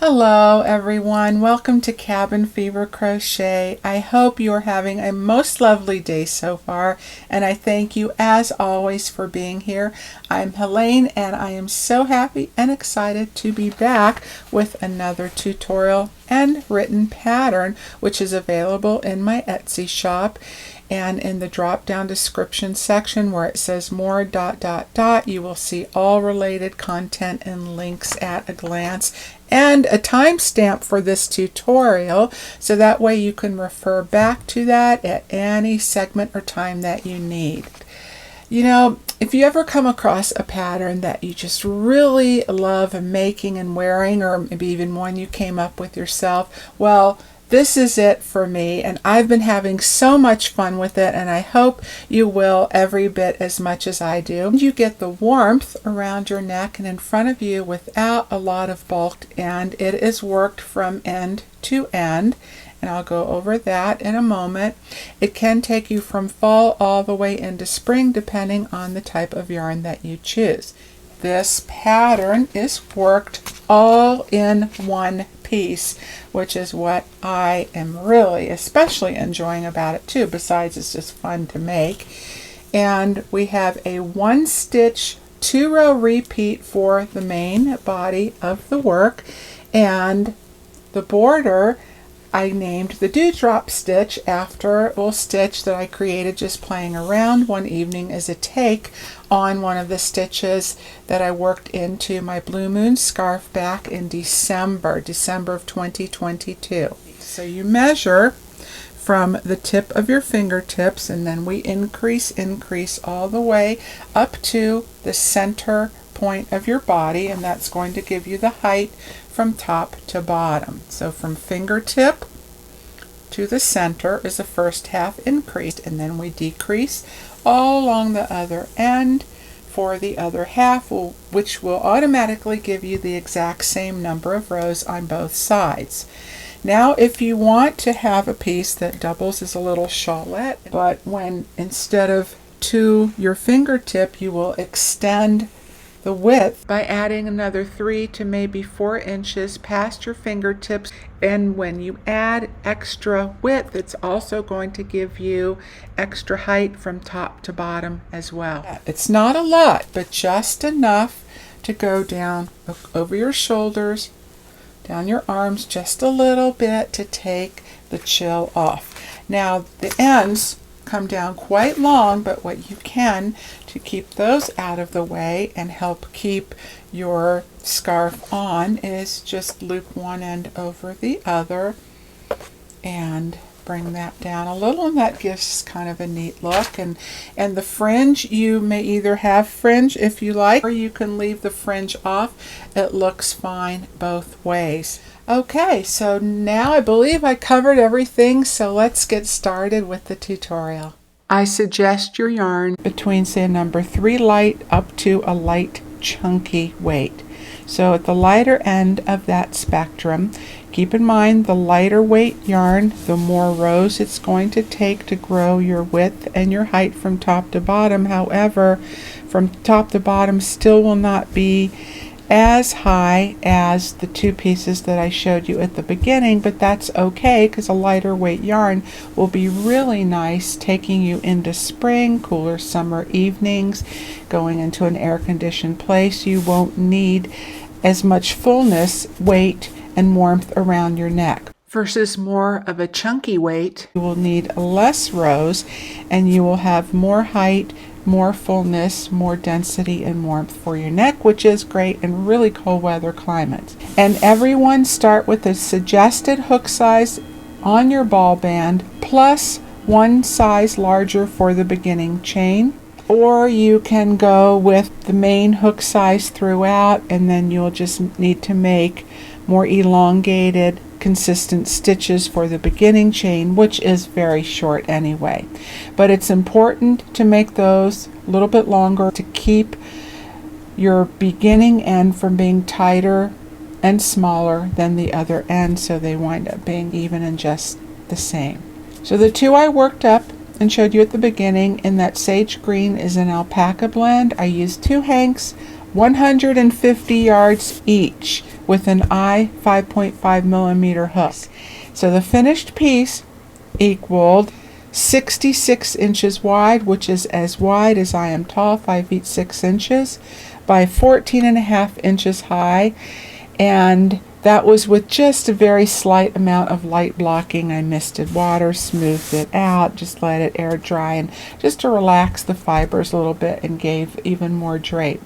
Hello everyone, welcome to Cabin Fever Crochet. I hope you are having a most lovely day so far, and I thank you as always for being here. I'm Helene and I am so happy and excited to be back with another tutorial and written pattern which is available in my Etsy shop. And in the drop down description section where it says more ... you will see all related content and links at a glance and a timestamp for this tutorial, so that way you can refer back to that at any segment or time that you need. You know, if you ever come across a pattern that you just really love making and wearing, or maybe even one you came up with yourself, well, this is it for me, and I've been having so much fun with it, and I hope you will every bit as much as I do. You get the warmth around your neck and in front of you without a lot of bulk, and it is worked from end to end, and I'll go over that in a moment. It can take you from fall all the way into spring depending on the type of yarn that you choose. This pattern is worked all in one piece, which is what I am really especially enjoying about it too, besides it's just fun to make. And we have a 1-stitch 2-row repeat for the main body of the work, and the border I named the dewdrop stitch after a little stitch that I created just playing around one evening as a take on one of the stitches that I worked into my Blue Moon scarf back in December of 2022. So you measure from the tip of your fingertips, and then we increase all the way up to the center point of your body, and that's going to give you the height from top to bottom. So from fingertip to the center is the first half increase, and then we decrease all along the other end for the other half, which will automatically give you the exact same number of rows on both sides. Now if you want to have a piece that doubles as a little shawlette, but when instead of to your fingertip you will extend the width by adding another 3 to maybe 4 inches past your fingertips, and when you add extra width it's also going to give you extra height from top to bottom as well. It's not a lot, but just enough to go down over your shoulders, down your arms just a little bit to take the chill off. Now the ends come down quite long, but what you can to keep those out of the way and help keep your scarf on is just loop one end over the other and bring that down a little, and that gives kind of a neat look. And the fringe, you may either have fringe if you like, or you can leave the fringe off. It looks fine both ways. Okay, so now I believe I covered everything, so let's get started with the tutorial. I suggest your yarn between, say, a number 3 light up to a light chunky weight. So at the lighter end of that spectrum, keep in mind the lighter weight yarn, the more rows it's going to take to grow your width and your height from top to bottom. However, from top to bottom still will not be as high as the 2 pieces that I showed you at the beginning, but that's okay because a lighter weight yarn will be really nice taking you into spring, cooler summer evenings, going into an air-conditioned place. You won't need as much fullness, weight, and warmth around your neck. Versus more of a chunky weight, you will need less rows and you will have more height, more fullness, more density and warmth for your neck, which is great in really cold weather climates. And everyone start with the suggested hook size on your ball band plus 1 size larger for the beginning chain, or you can go with the main hook size throughout, and then you'll just need to make more elongated consistent stitches for the beginning chain, which is very short anyway. But it's important to make those a little bit longer to keep your beginning end from being tighter and smaller than the other end, so they wind up being even and just the same. So the 2 I worked up and showed you at the beginning in that sage green is an alpaca blend. I used 2 hanks, 150 yards each. with an I 5.5 millimeter hook. So the finished piece equaled 66 inches wide, which is as wide as I am tall, 5 feet 6 inches, by 14.5 inches high, and that was with just a very slight amount of light blocking. I misted water, smoothed it out, just let it air dry, and just to relax the fibers a little bit and gave even more drape.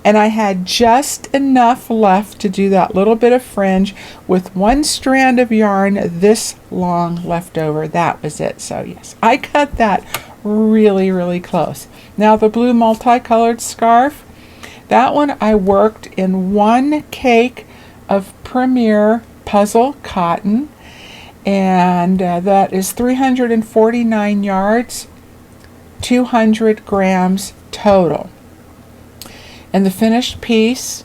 And I had just enough left to do that little bit of fringe with one strand of yarn this long left over. That was it. So yes, I cut that really, really close. Now the blue multicolored scarf, that one I worked in one cake of Premier Puzzle cotton, and that is 349 yards, 200 grams total. And the finished piece,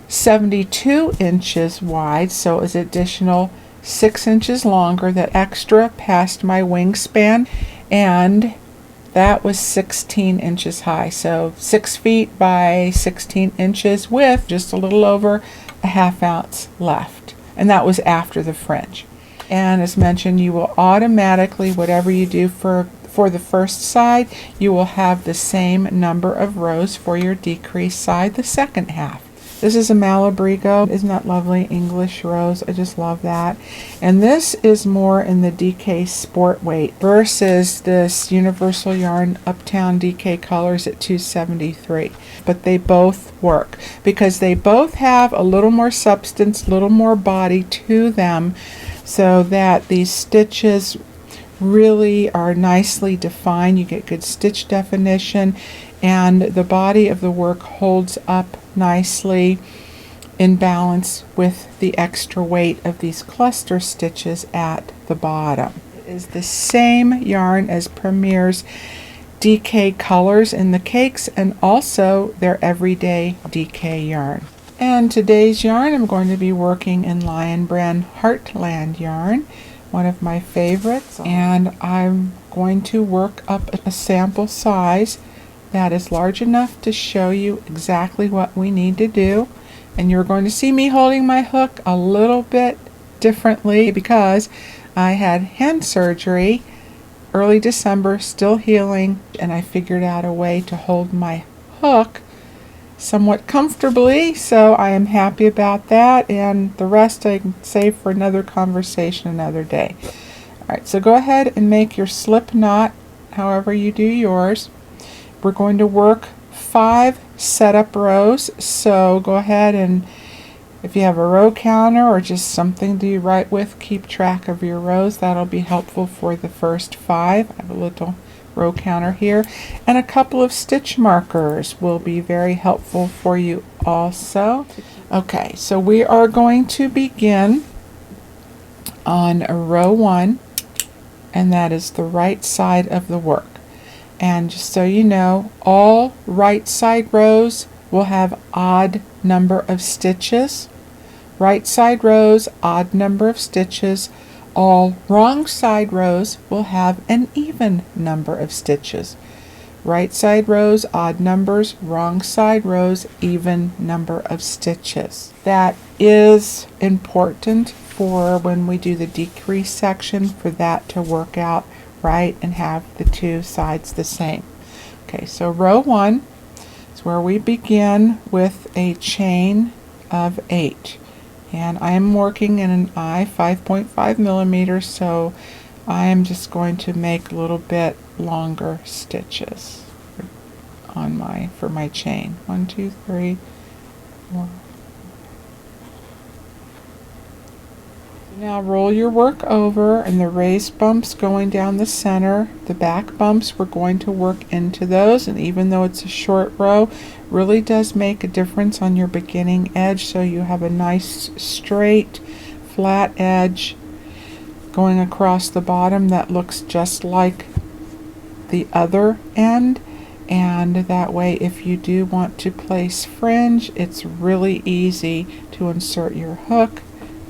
72 inches wide, so it was additional 6 inches longer, that extra past my wingspan, and that was 16 inches high, so 6 feet by 16 inches with just a little over a ½ ounce left, and that was after the fringe. And as mentioned, you will automatically, whatever you do for the first side, you will have the same number of rows for your decrease side the second half. This is a Malabrigo. Isn't that lovely? English rose. I just love that. And this is more in the DK Sport weight versus this Universal Yarn Uptown DK Colors at 273. But they both work because they both have a little more substance, a little more body to them, so that these stitches really are nicely defined. You get good stitch definition, and the body of the work holds up nicely in balance with the extra weight of these cluster stitches at the bottom. It is the same yarn as Premier's DK colors in the cakes, and also their everyday DK yarn. And today's yarn, I'm going to be working in Lion Brand Heartland yarn, one of my favorites, and I'm going to work up a sample size that is large enough to show you exactly what we need to do. And you're going to see me holding my hook a little bit differently because I had hand surgery early December, still healing, and I figured out a way to hold my hook somewhat comfortably, so I am happy about that, and the rest I can save for another conversation another day. Alright, so go ahead and make your slip knot however you do yours. We're going to work 5 setup rows, so go ahead and if you have a row counter or just something to write with, keep track of your rows. That'll be helpful for the first 5. I have a little row counter here, and a couple of stitch markers will be very helpful for you also. Okay, so we are going to begin on row 1, and that is the right side of the work. And just so you know, all right side rows will have odd number of stitches. Right side rows, odd number of stitches. All wrong side rows will have an even number of stitches. Right side rows, odd numbers. Wrong side rows, even number of stitches. That is important for when we do the decrease section, for that to work out right and have the two sides the same. Okay, so row 1 is where we begin with a chain of 8. And I am working in an I 5.5 millimeters, so I am just going to make a little bit longer stitches on for my chain. 1, 2, 3, 4. Now roll your work over, and the raised bumps going down the center, the back bumps, we're going to work into those, and even though it's a short row, really does make a difference on your beginning edge, so you have a nice straight flat edge going across the bottom that looks just like the other end. And that way, if you do want to place fringe, it's really easy to insert your hook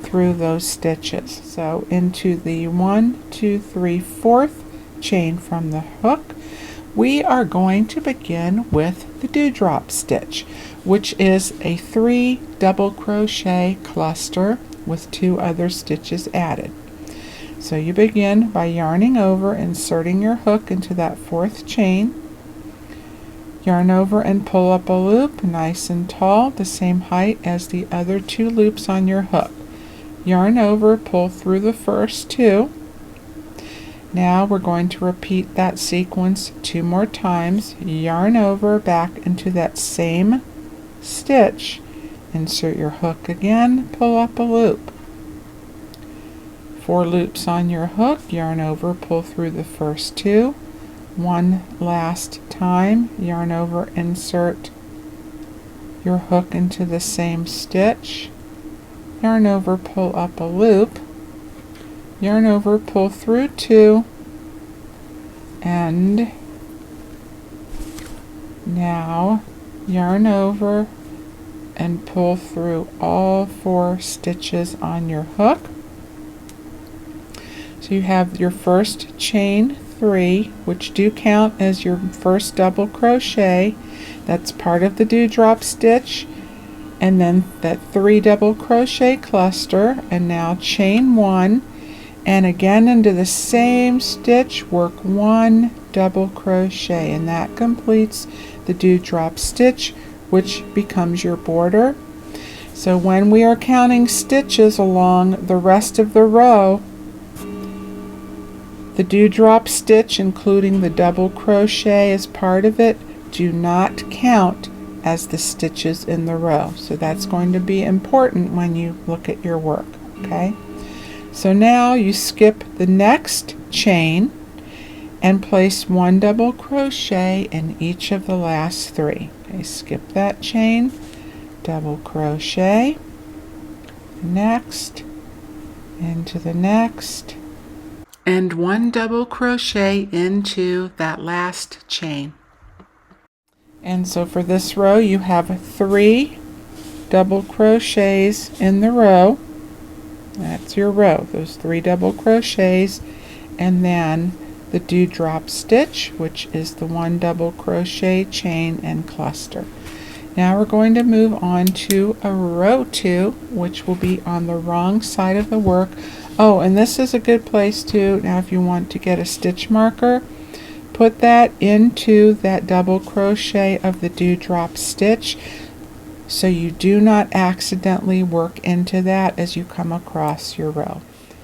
through those stitches. So into the 1, 2, 3, 4th chain from the hook, we are going to begin with the dewdrop stitch, which is a 3 double crochet cluster with 2 other stitches added. So you begin by yarning over, inserting your hook into that 4th chain, yarn over and pull up a loop nice and tall, the same height as the other 2 loops on your hook. Yarn over, pull through the first 2. Now we're going to repeat that sequence 2 more times. Yarn over back into that same stitch, insert your hook again, pull up a loop. 4 loops on your hook, yarn over, pull through the first 2. One last time, yarn over, insert your hook into the same stitch, yarn over, pull up a loop, yarn over, pull through 2, and now yarn over and pull through all 4 stitches on your hook. So you have your first chain 3, which do count as your first double crochet. That's part of the dewdrop stitch, and then that 3 double crochet cluster, and now chain 1, and again into the same stitch work 1 double crochet, and that completes the dewdrop stitch, which becomes your border. So when we are counting stitches along the rest of the row, the dewdrop stitch, including the double crochet as part of it, do not count as the stitches in the row. So that's going to be important when you look at your work. Okay? So now you skip the next chain and place 1 double crochet in each of the last 3. Okay, skip that chain, double crochet, next, into the next, and 1 double crochet into that last chain. And so for this row you have 3 double crochets in the row. That's your row, those 3 double crochets, and then the dewdrop stitch, which is the 1 double crochet, chain, and cluster. Now we're going to move on to a row 2, which will be on the wrong side of the work. Oh, and this is a good place too, now if you want to get a stitch marker, put that into that double crochet of the dewdrop stitch so you do not accidentally work into that as you come across your row.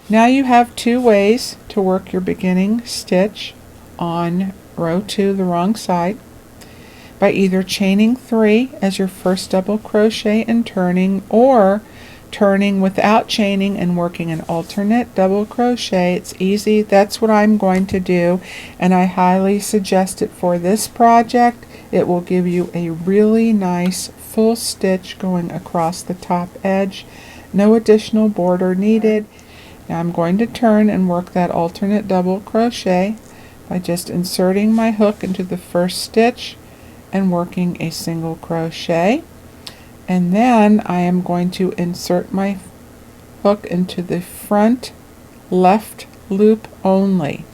Now you have 2 ways to work your beginning stitch on row 2, the wrong side, by either chaining 3 as your first double crochet and turning, or turning without chaining and working an alternate double crochet. It's easy. That's what I'm going to do, and I highly suggest it for this project. It will give you a really nice full stitch going across the top edge. No additional border needed. Now I'm going to turn and work that alternate double crochet by just inserting my hook into the first stitch and working a single crochet, and then I am going to insert my hook into the front left loop only,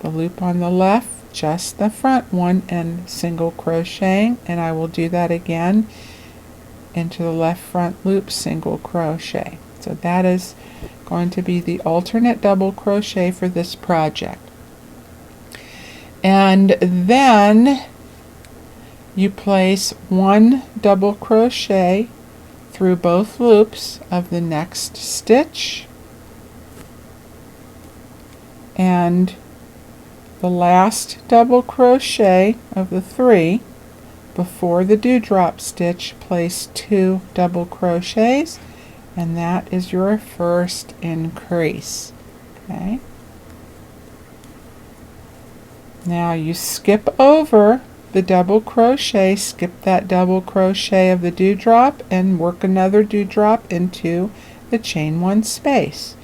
the loop on the left, just the front one, and single crocheting, and I will do that again into the left front loop, single crochet. So that is going to be the alternate double crochet for this project. And then you place 1 double crochet through both loops of the next stitch, and the last double crochet of the 3 before the dewdrop stitch, place 2 double crochets, and that is your first increase. Okay. Now you skip over the double crochet, skip that double crochet of the dewdrop, and work another dewdrop into the chain 1 space.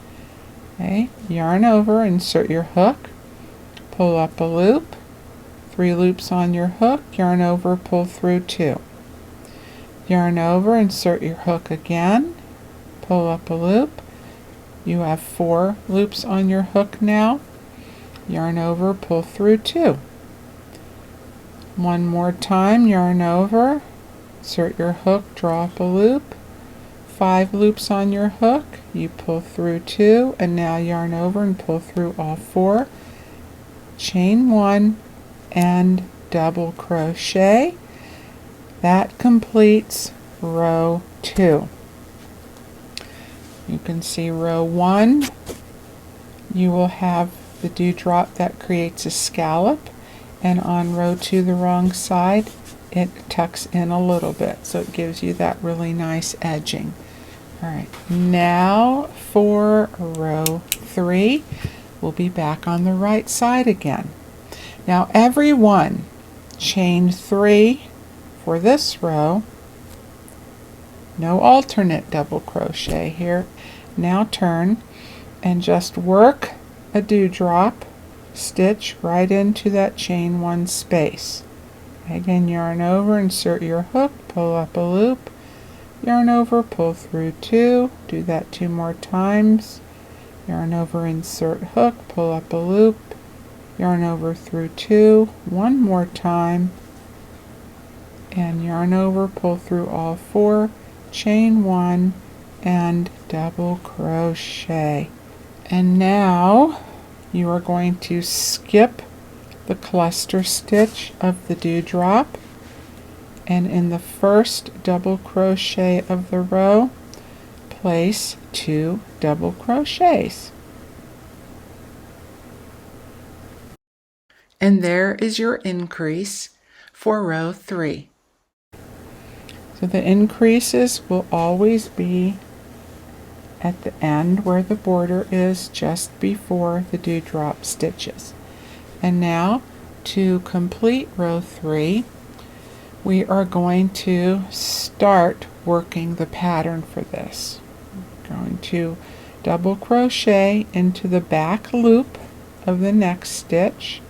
Okay, yarn over, insert your hook, pull up a loop, 3 loops on your hook, yarn over, pull through 2. Yarn over, insert your hook again, pull up a loop. You have 4 loops on your hook now. Yarn over, pull through 2. One more time, yarn over, insert your hook, draw up a loop, 5 loops on your hook, you pull through 2, and now yarn over and pull through all 4, chain 1 and double crochet. That completes row 2. You can see row 1, you will have the dewdrop that creates a scallop, and on row 2, the wrong side, it tucks in a little bit, so it gives you that really nice edging. Alright, now for row 3, we'll be back on the right side again. Now every one, chain 3 for this row, no alternate double crochet here. Now turn and just work a dewdrop stitch right into that chain 1 space. Again, yarn over, insert your hook, pull up a loop, yarn over, pull through 2, do that 2 more times, yarn over, insert hook, pull up a loop, yarn over through 2, 1 more time, and yarn over, pull through all 4, chain 1 and double crochet. And now you are going to skip the cluster stitch of the dewdrop, and in the first double crochet of the row, place 2 double crochets. And there is your increase for row 3. So the increases will always be at the end where the border is, just before the dewdrop stitches. And now to complete row 3, we are going to start working the pattern for this. We're going to double crochet into the back loop of the next stitch,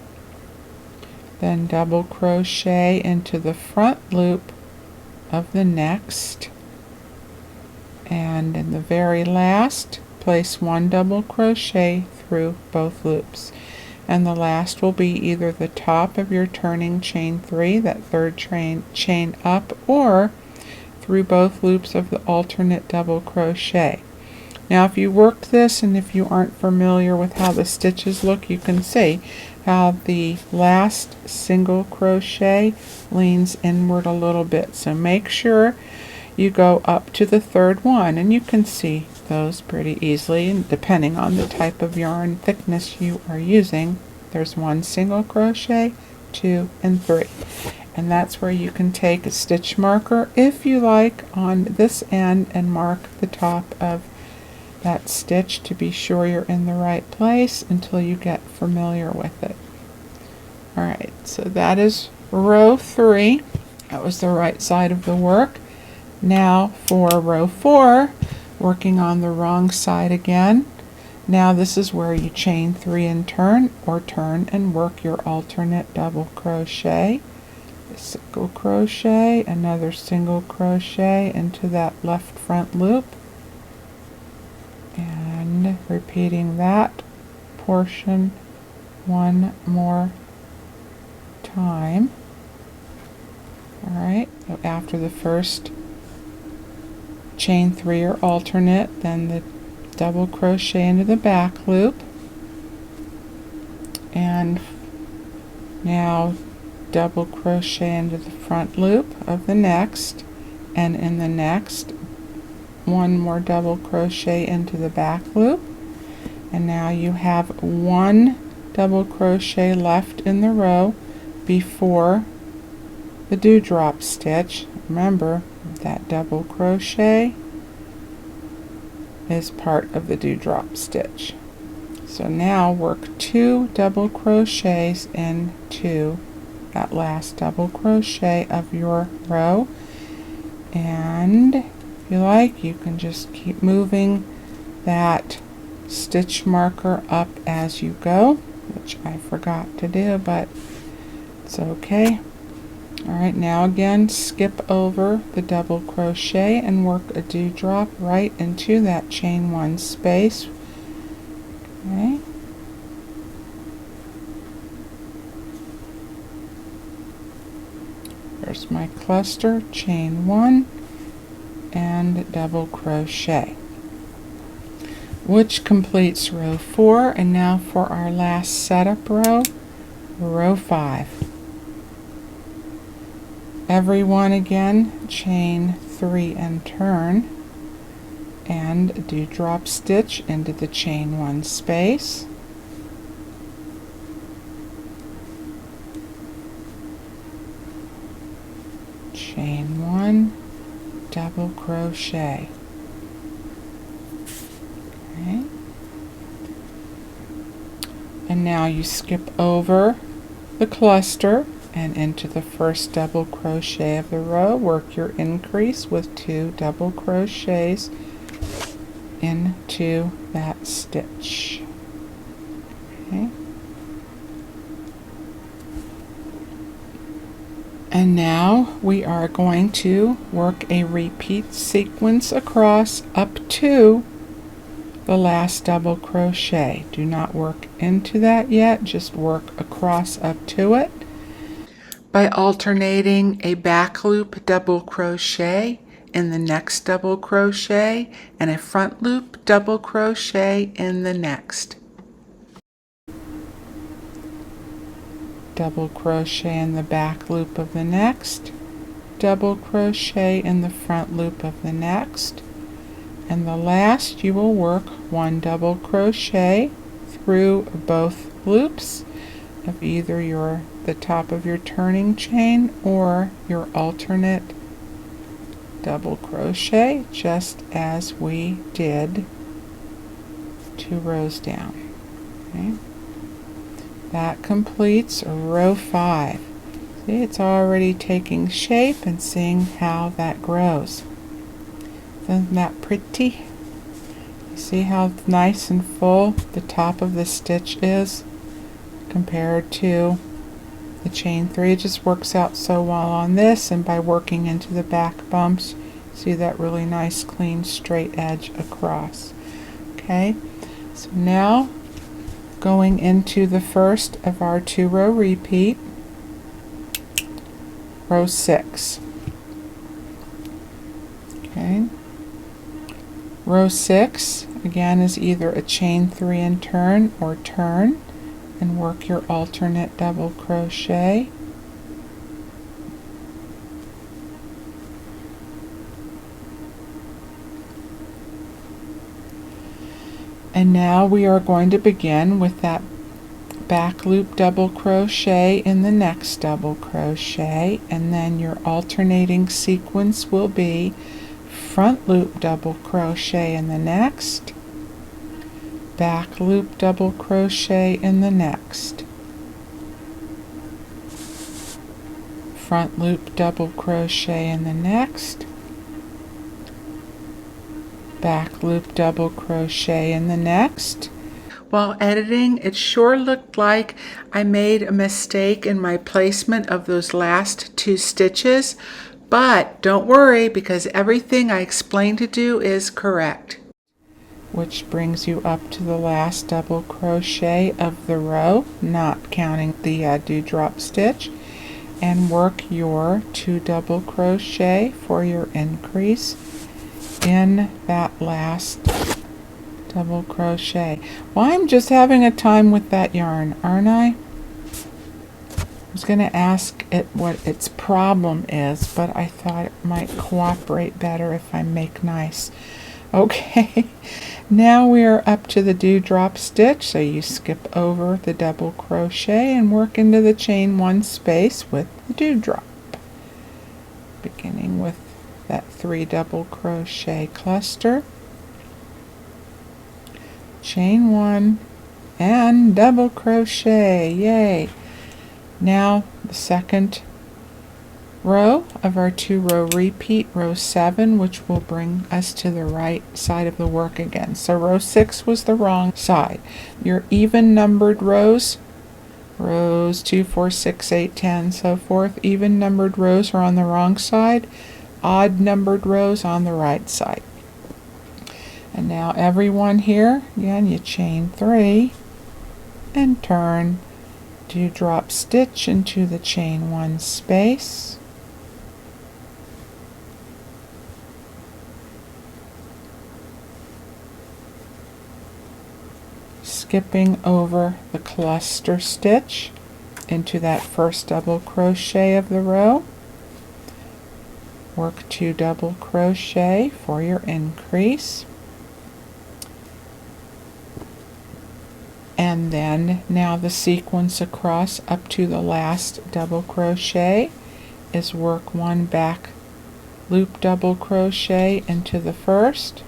then double crochet into the front loop of the next, and in the very last, place 1 double crochet through both loops. And the last will be either the top of your turning chain 3, that third chain up, or through both loops of the alternate double crochet. Now if you worked this, and if you aren't familiar with how the stitches look, you can see how the last single crochet leans inward a little bit. So make sure you go up to the third one, and you can see those pretty easily, and depending on the type of yarn thickness you are using, there's 1 single crochet, 2, and 3. And that's where you can take a stitch marker, if you like, on this end and mark the top of that stitch to be sure you're in the right place until you get familiar with it. Alright, so that is row 3. That was the right side of the work. Now for row 4, working on the wrong side again. Now this is where you chain 3 and turn, or turn and work your alternate double crochet. A single crochet, another single crochet into that left front loop, and repeating that portion 1 more time. Alright, so after the first chain 3 or alternate, then the double crochet into the back loop, and now double crochet into the front loop of the next, and in the next 1 more double crochet into the back loop, and now you have 1 double crochet left in the row before the dewdrop stitch. Remember, that double crochet is part of the dewdrop stitch. So now work 2 double crochets into that last double crochet of your row, and if you like, you can just keep moving that stitch marker up as you go, which I forgot to do, but it's okay. Alright, now again, skip over the double crochet and work a dewdrop right into that chain 1 space. Okay. There's my cluster, chain 1, and double crochet, which completes row 4. And now for our last setup row, row 5. Every one again, chain 3 and turn, and dewdrop stitch into the chain 1 space. Chain 1, double crochet. Okay. And now you skip over the cluster and into the first double crochet of the row. Work your increase with 2 double crochets into that stitch. Okay. And now we are going to work a repeat sequence across up to the last double crochet. Do not work into that yet, just work across up to it by alternating a back loop double crochet in the next double crochet and a front loop double crochet in the next. Double crochet in the back loop of the next, double crochet in the front loop of the next, and the last you will work 1 double crochet through both loops of either the top of your turning chain or your alternate double crochet, just as we did 2 rows down. Okay. That completes row 5. See, it's already taking shape and seeing how that grows. Isn't that pretty? You see how nice and full the top of the stitch is compared to the chain 3. It just works out so well on this, and by working into the back bumps, see that really nice clean straight edge across. Okay, so now going into the first of our 2-row repeat, row 6. Okay, row 6 again is either a chain 3 and turn or turn and work your alternate double crochet. And now we are going to begin with that back loop double crochet in the next double crochet, and then your alternating sequence will be front loop double crochet in the next, back loop double crochet in the next, front loop double crochet in the next, back loop double crochet in the next. While editing, it sure looked like I made a mistake in my placement of those last 2 stitches, but don't worry, because everything I explained to do is correct. Which brings you up to the last double crochet of the row, not counting the dewdrop stitch, and work your 2 double crochet for your increase in that last double crochet. Well, I'm just having a time with that yarn, aren't I? I was going to ask it what its problem is, but I thought it might cooperate better if I make nice. Okay, now we are up to the dewdrop stitch, so you skip over the double crochet and work into the chain 1 space with the dewdrop, beginning with that 3 double crochet cluster, chain 1 and double crochet. Yay! Now the second row of our 2-row repeat, row 7, which will bring us to the right side of the work again. So row 6 was the wrong side. Your even numbered rows, rows 2, 4, 6, 8, 10, so forth, even numbered rows are on the wrong side, odd numbered rows on the right side. And now everyone here, again, you chain 3 and turn, dewdrop stitch into the chain 1 space, skipping over the cluster stitch into that first double crochet of the row. Work 2 double crochet for your increase. And then now the sequence across up to the last double crochet is work 1 back loop double crochet into the first,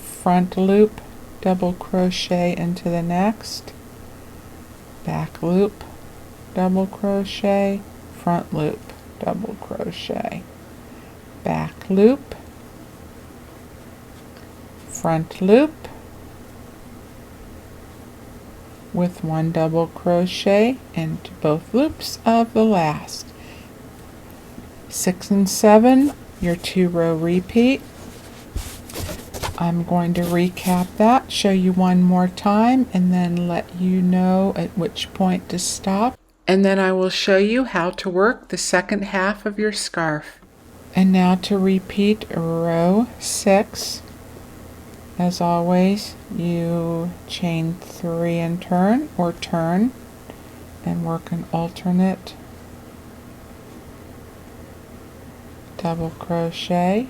front loop double crochet into the next, back loop double crochet, front loop double crochet, back loop, front loop with 1 double crochet into both loops of the last. 6 and 7, your 2-row repeat. I'm going to recap that, show you one more time, and then let you know at which point to stop. And then I will show you how to work the second half of your scarf. And now to repeat row 6. As always, you chain 3 and turn, or turn and work an alternate double crochet.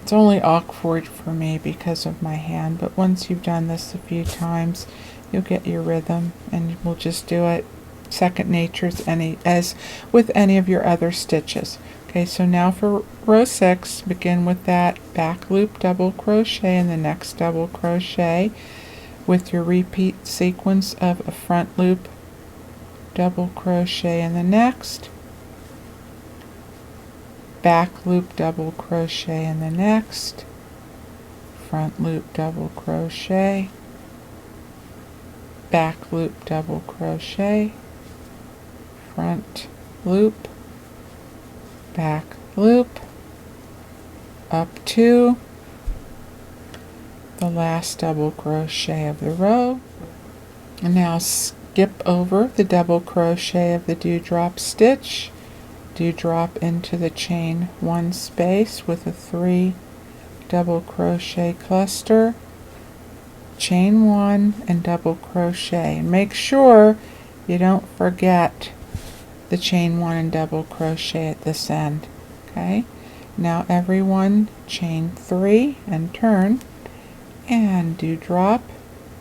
It's only awkward for me because of my hand, but once you've done this a few times, you'll get your rhythm, and we'll just do it second nature as with any of your other stitches. Okay, so now for row 6, begin with that back loop double crochet in the next double crochet with your repeat sequence of a front loop double crochet in the next, back loop double crochet in the next, front loop double crochet, back loop double crochet, front loop, back loop, up to the last double crochet of the row. And now skip over the double crochet of the dewdrop stitch, dewdrop into the chain 1 space with a 3 double crochet cluster, chain 1 and double crochet, and make sure you don't forget the chain 1 and double crochet at this end. Okay, now everyone chain 3 and turn and dewdrop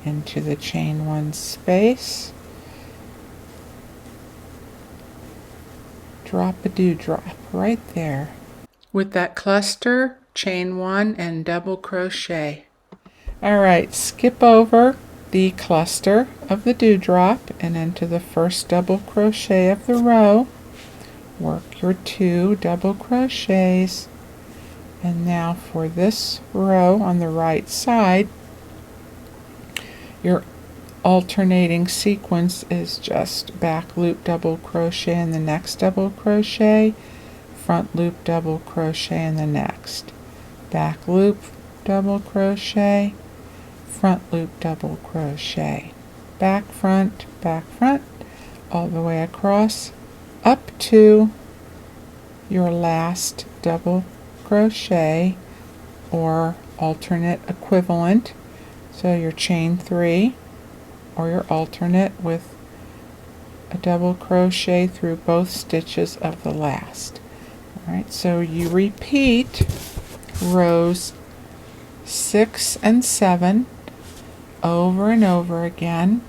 into the chain 1 space, drop a dewdrop right there. With that cluster, chain 1 and double crochet. Alright, skip over the cluster of the dewdrop and into the first double crochet of the row. Work your 2 double crochets, and now for this row on the right side, your alternating sequence is just back loop double crochet in the next double crochet, front loop double crochet in the next, back loop double crochet, front loop double crochet, back front, all the way across up to your last double crochet or alternate equivalent. So your chain 3 or your alternate with a double crochet through both stitches of the last. Alright, so you repeat rows 6 and 7 over and over again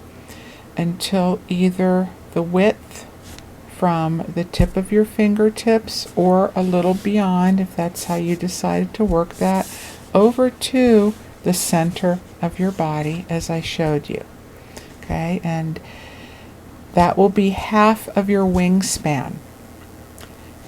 until either the width from the tip of your fingertips or a little beyond, if that's how you decided to work that, over to the center of your body as I showed you. Okay, and that will be half of your wingspan.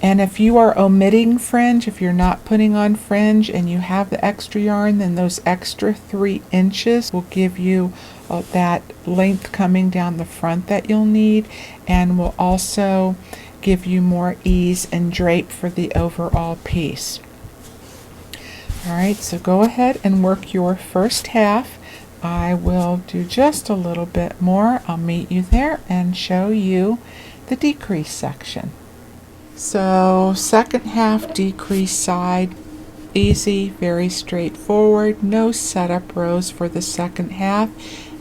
And if you are omitting fringe, if you're not putting on fringe and you have the extra yarn, then those extra 3 inches will give you that length coming down the front that you'll need, and will also give you more ease and drape for the overall piece. Alright, so go ahead and work your first half. I will do just a little bit more. I'll meet you there and show you the decrease section. So second half decrease side easy, very straightforward, no setup rows for the second half.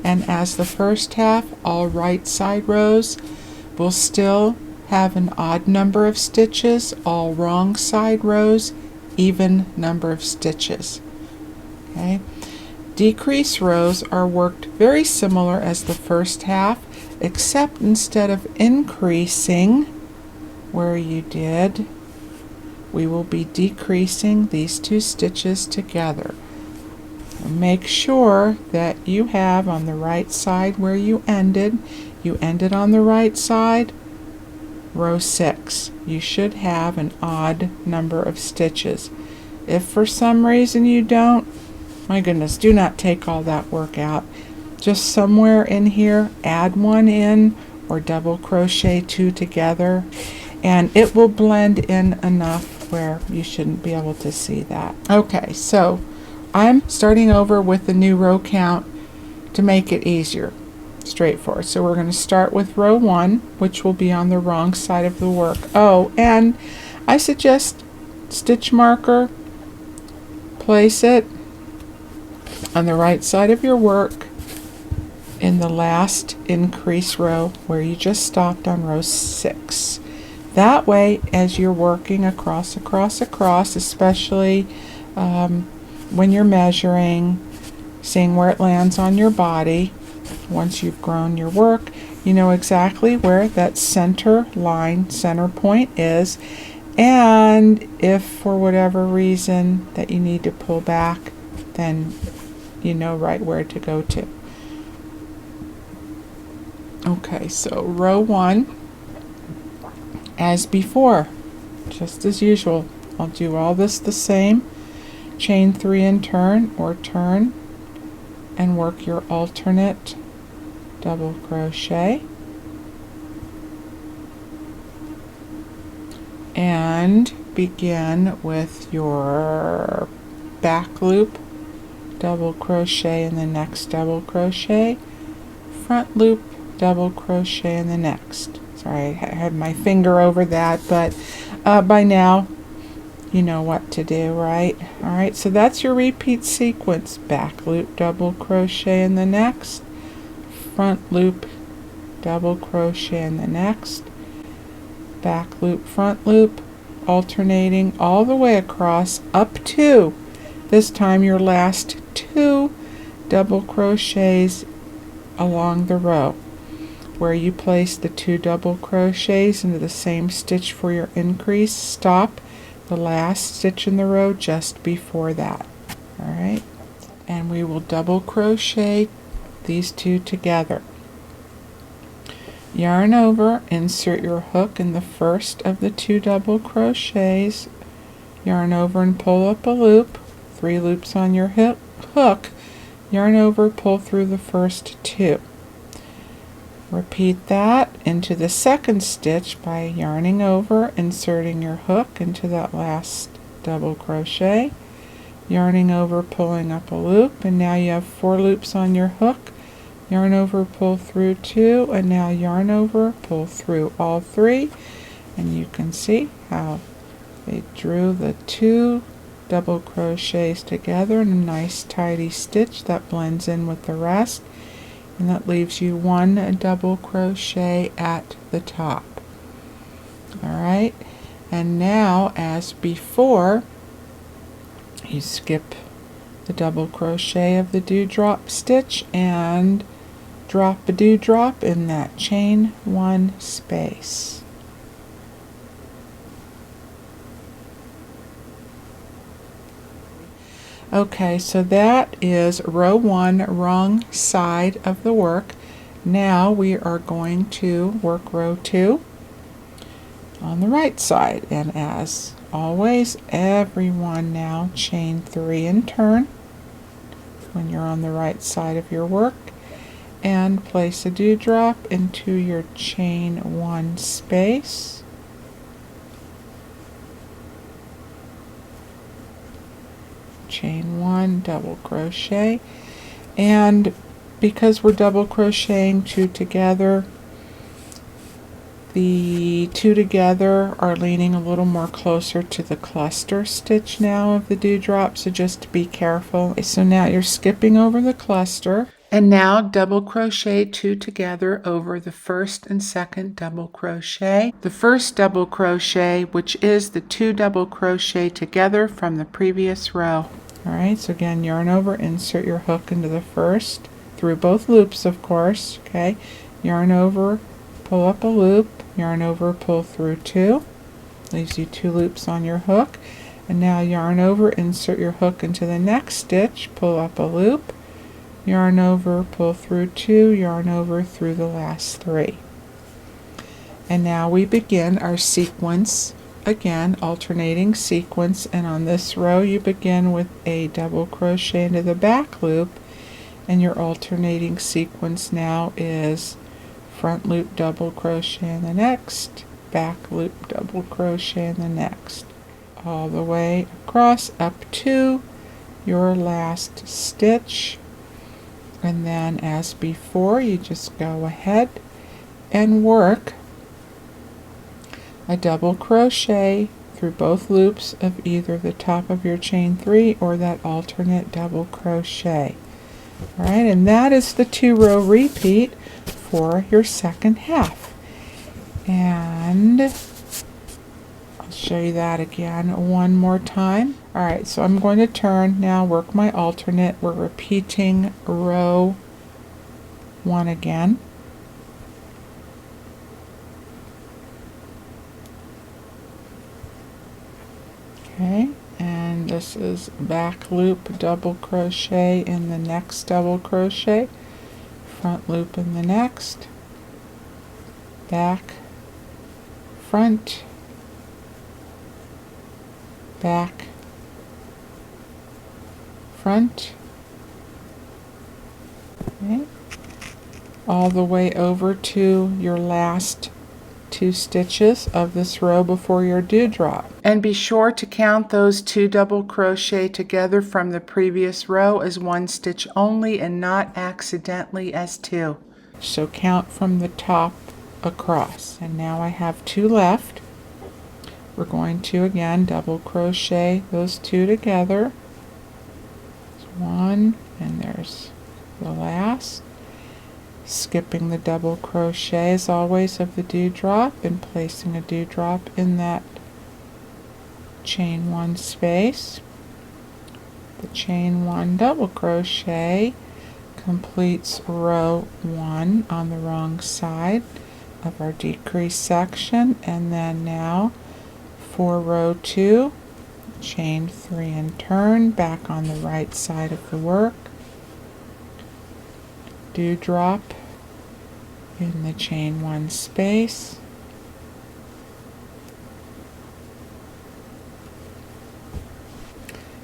And as the first half, all right side rows will still have an odd number of stitches, all wrong side rows, even number of stitches. Okay. Decrease rows are worked very similar as the first half, except instead of increasing where you did, we will be decreasing these two stitches together. Make sure that you have on the right side where you ended on the right side, row 6. You should have an odd number of stitches. If for some reason you don't, my goodness, do not take all that work out. Just somewhere in here, add one in or double crochet two together, and it will blend in enough where you shouldn't be able to see that. Okay, so I'm starting over with the new row count to make it easier, straightforward. So we're going to start with row 1, which will be on the wrong side of the work. Oh, and I suggest stitch marker, place it on the right side of your work in the last increase row where you just stopped on row 6. That way, as you're working across, especially when you're measuring, seeing where it lands on your body, once you've grown your work, you know exactly where that center line, center point is, and if for whatever reason that you need to pull back, then you know right where to go to. Okay, so row 1, as before, just as usual, I'll do all this the same. Chain 3 and turn, or turn and work your alternate double crochet, and begin with your back loop, double crochet in the next double crochet, front loop, double crochet in the next. Sorry, I had my finger over that, but by now you know what to do, right? Alright, so that's your repeat sequence. Back loop, double crochet in the next, front loop, double crochet in the next, back loop, front loop, alternating all the way across up to, this time, your last 2 double crochets along the row. Where you place the 2 double crochets into the same stitch for your increase, stop the last stitch in the row just before that. Alright, and we will double crochet these 2 together. Yarn over, insert your hook in the first of the 2 double crochets, yarn over and pull up a loop, 3 loops on your hook, yarn over, pull through the first 2. Repeat that into the second stitch by yarning over, inserting your hook into that last double crochet, yarning over, pulling up a loop, and now you have 4 loops on your hook, yarn over, pull through 2, and now yarn over, pull through all 3, and you can see how they drew the 2 double crochets together in a nice tidy stitch that blends in with the rest, and that leaves you 1 double crochet at the top. Alright, and now as before, you skip the double crochet of the dewdrop stitch and drop a dewdrop in that chain 1 space. Okay, so that is row 1, wrong side of the work. Now we are going to work row 2 on the right side, and as always, everyone now chain 3 and turn when you're on the right side of your work, and place a dewdrop into your chain 1 space. Chain 1, double crochet, and because we're double crocheting 2 together, The two together are leaning a little more closer to the cluster stitch now of the dewdrop, so just be careful. Okay, so now you're skipping over the cluster, and now double crochet two together over the first and second double crochet. The first double crochet, which is the two double crochet together from the previous row. Alright, so again, yarn over, insert your hook into the first, through both loops of course, okay, yarn over, pull up a loop, yarn over, pull through two, leaves you two loops on your hook, and now yarn over, insert your hook into the next stitch, pull up a loop, yarn over, pull through two, yarn over through the last three. And now we begin our sequence, again alternating sequence, and on this row you begin with a double crochet into the back loop, and your alternating sequence now is front loop double crochet in the next, back loop double crochet in the next, all the way across up to your last stitch. And then as before, you just go ahead and work a double crochet through both loops of either the top of your chain 3 or that alternate double crochet. Alright, and that is the 2-row repeat for your second half. And I'll show you that again one more time. Alright, so I'm going to turn now, work my alternate. We're repeating row 1 again. Okay, and this is back loop double crochet in the next double crochet, front loop in the next, back, front, back, front, okay, all the way over to your last 2 stitches of this row before your dewdrop. And be sure to count those 2 double crochet together from the previous row as 1 stitch only and not accidentally as 2. So count from the top across. And now I have 2 left. We're going to again double crochet those 2 together. There's 1 and there's the last. Skipping the double crochet as always of the dewdrop and placing a dewdrop in that chain 1 space. The chain 1 double crochet completes row 1 on the wrong side of our decrease section, and then now for row 2, chain 3 and turn back on the right side of the work. Dewdrop in the chain 1 space,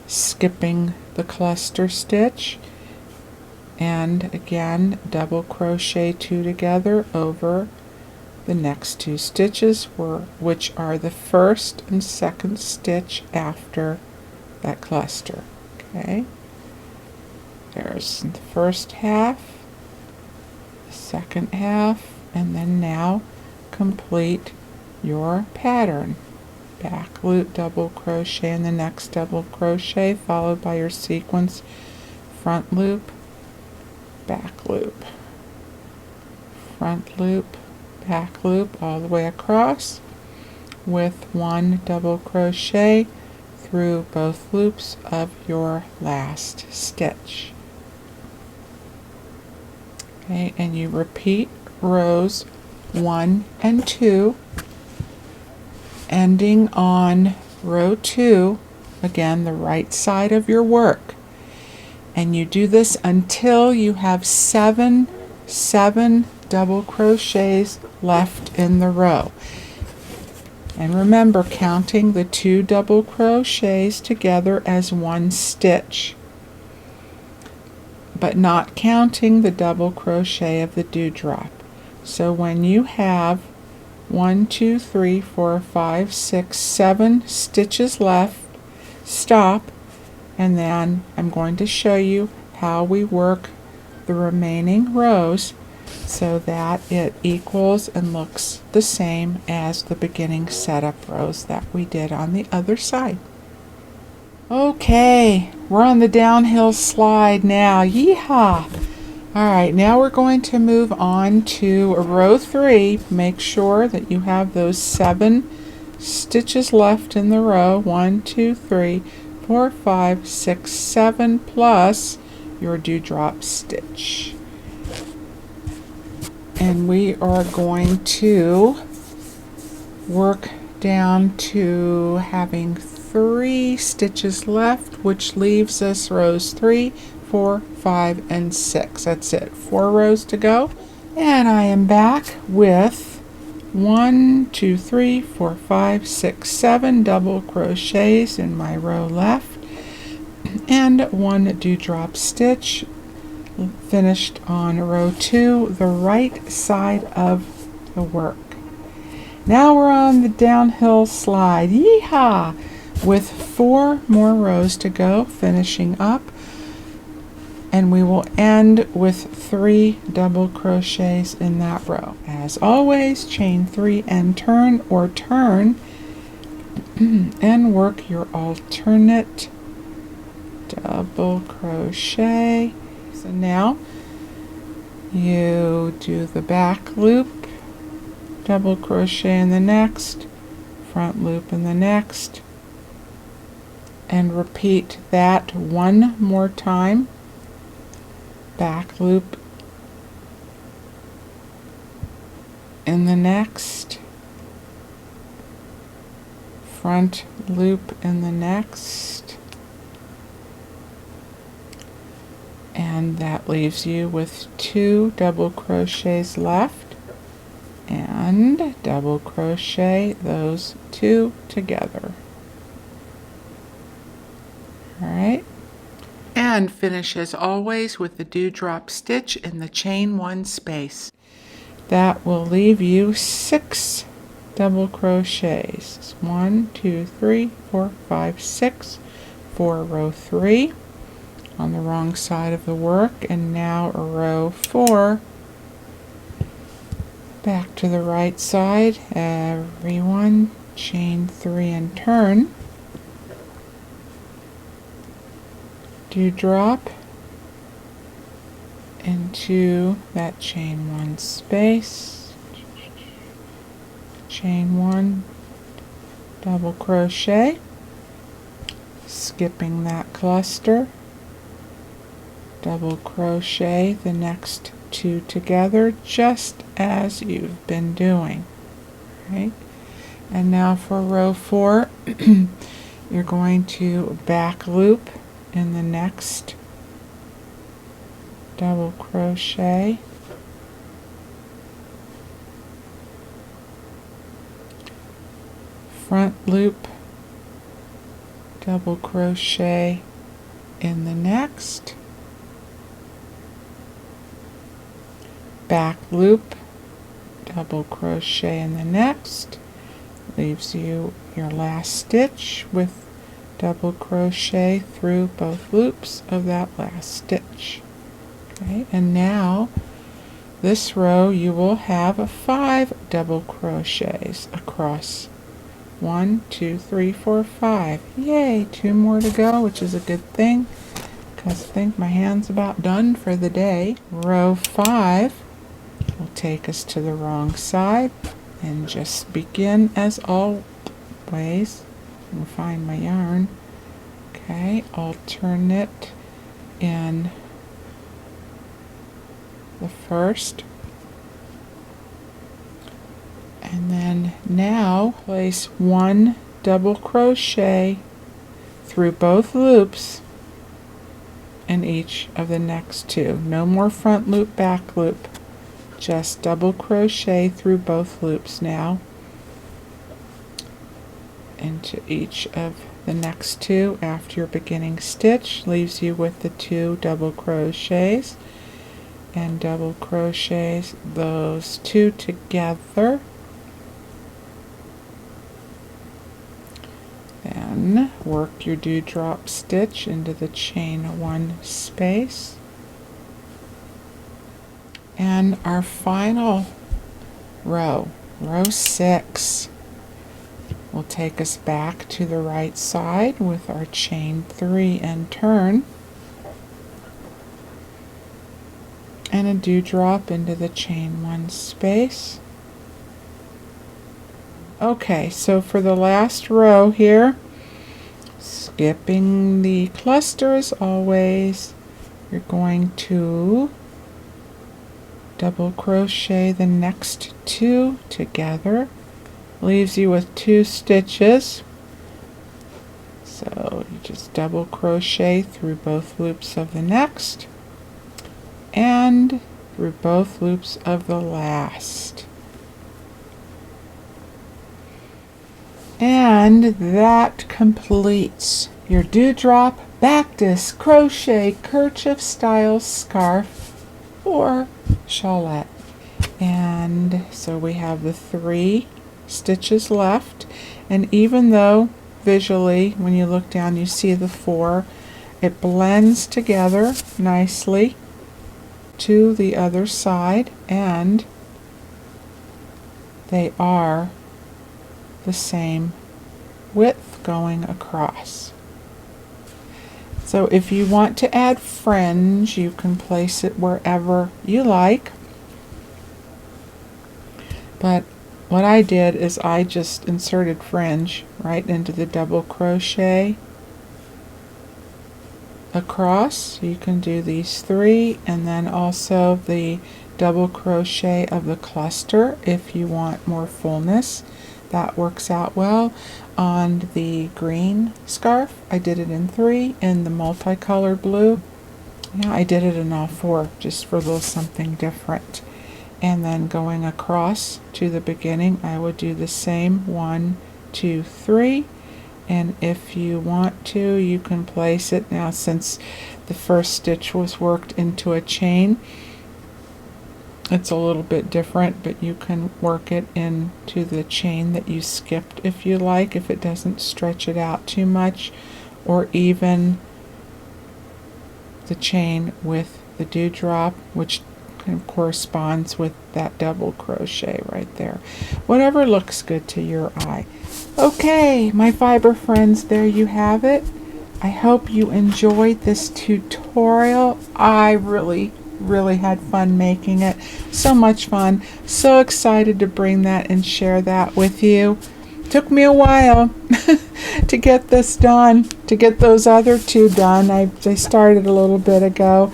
skipping the cluster stitch, and again double crochet 2 together over the next 2 stitches, which are the first and second stitch after that cluster. Okay, there's the first half, second half, and then now complete your pattern. Back loop double crochet in the next double crochet, followed by your sequence front loop, back loop, front loop, back loop, all the way across with 1 double crochet through both loops of your last stitch. Okay, and you repeat rows 1 and 2, ending on row 2, again the right side of your work. And you do this until you have 7 double crochets left in the row. And remember, counting the 2 double crochets together as 1 stitch, but not counting the double crochet of the dewdrop. So when you have 1, 2, 3, 4, 5, 6, 7 stitches left, stop, and then I'm going to show you how we work the remaining rows so that it equals and looks the same as the beginning setup rows that we did on the other side. Okay, we're on the downhill slide now. Yeehaw! Alright, now we're going to move on to row 3. Make sure that you have those 7 stitches left in the row. 1, 2, 3, 4, 5, 6, 7 plus your dewdrop stitch. And we are going to work down to having 3 stitches left, which leaves us rows 3, 4, 5, and 6. That's it. 4 rows to go. And I am back with 1, 2, 3, 4, 5, 6, 7 double crochets in my row left, and 1 dewdrop stitch finished on row 2, the right side of the work. Now we're on the downhill slide. Yeehaw! With 4 more rows to go, finishing up, and we will end with 3 double crochets in that row. As always, chain 3 and turn, or turn and work your alternate double crochet. So now you do the back loop, double crochet in the next, front loop in the next, and repeat that 1 more time. Back loop in the next, front loop in the next, and that leaves you with 2 double crochets left, and double crochet those 2 together. All right, and finish as always with the dewdrop stitch in the chain 1 space. That will leave you 6 double crochets. 1, 2, 3, 4, 5, 6 for row 3 on the wrong side of the work, and now row 4 back to the right side. Everyone chain 3 and turn, dewdrop into that chain 1 space, chain 1 double crochet, skipping that cluster, double crochet the next 2 together just as you've been doing, right? And now for row 4 you're going to back loop in the next double crochet, front loop, double crochet in the next, back loop, double crochet in the next, leaves you your last stitch with double crochet through both loops of that last stitch. Okay, and now this row you will have 5 double crochets across. 1, 2, 3, 4, 5. Yay, 2 more to go, which is a good thing because I think my hand's about done for the day. Row 5 will take us to the wrong side, and just begin as always. And find my yarn. Okay, alternate in the first, and then now place 1 double crochet through both loops in each of the next 2. No more front loop, back loop, just double crochet through both loops now into each of the next 2 after your beginning stitch. Leaves you with the 2 double crochets, and double crochets those 2 together. Then work your dewdrop stitch into the chain 1 space, And our final row, row 6, will take us back to the right side with our chain 3 and turn, and a dewdrop into the chain 1 space. Okay, so for the last row here, skipping the cluster as always, you're going to double crochet the next 2 together. Leaves you with 2 stitches. So you just double crochet through both loops of the next and through both loops of the last. And that completes your dewdrop Bactus crochet kerchief-style scarf for Shawlette. And so we have the 3 stitches left, and even though visually when you look down you see the 4, it blends together nicely to the other side, and they are the same width going across. So if you want to add fringe, you can place it wherever you like, but what I did is I just inserted fringe right into the double crochet across. You can do these 3 and then also the double crochet of the cluster if you want more fullness. That works out well. On the green scarf, I did it in 3. In the multicolored blue, yeah, I did it in all 4 just for a little something different. And then going across to the beginning, I would do the same 1, 2, 3. And if you want to, you can place it now, since the first stitch was worked into a chain. It's a little bit different, but you can work it into the chain that you skipped if you like, if it doesn't stretch it out too much, or even the chain with the dewdrop, which kind of corresponds with that double crochet right there. Whatever looks good to your eye. Okay, my fiber friends, there you have it. I hope you enjoyed this tutorial. I really had fun making it. So much fun. So excited to bring that and share that with you. Took me a while to get this done, to get those other 2 done. I started a little bit ago.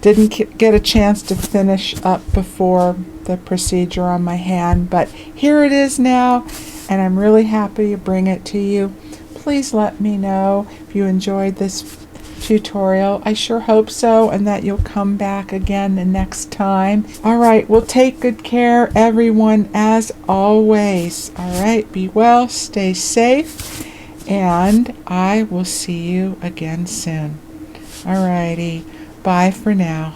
Didn't get a chance to finish up before the procedure on my hand, but here it is now, and I'm really happy to bring it to you. Please let me know if you enjoyed this tutorial. I sure hope so, and that you'll come back again the next time. Alright, well, take good care, everyone, as always. Alright, be well, stay safe, and I will see you again soon. Alrighty, bye for now.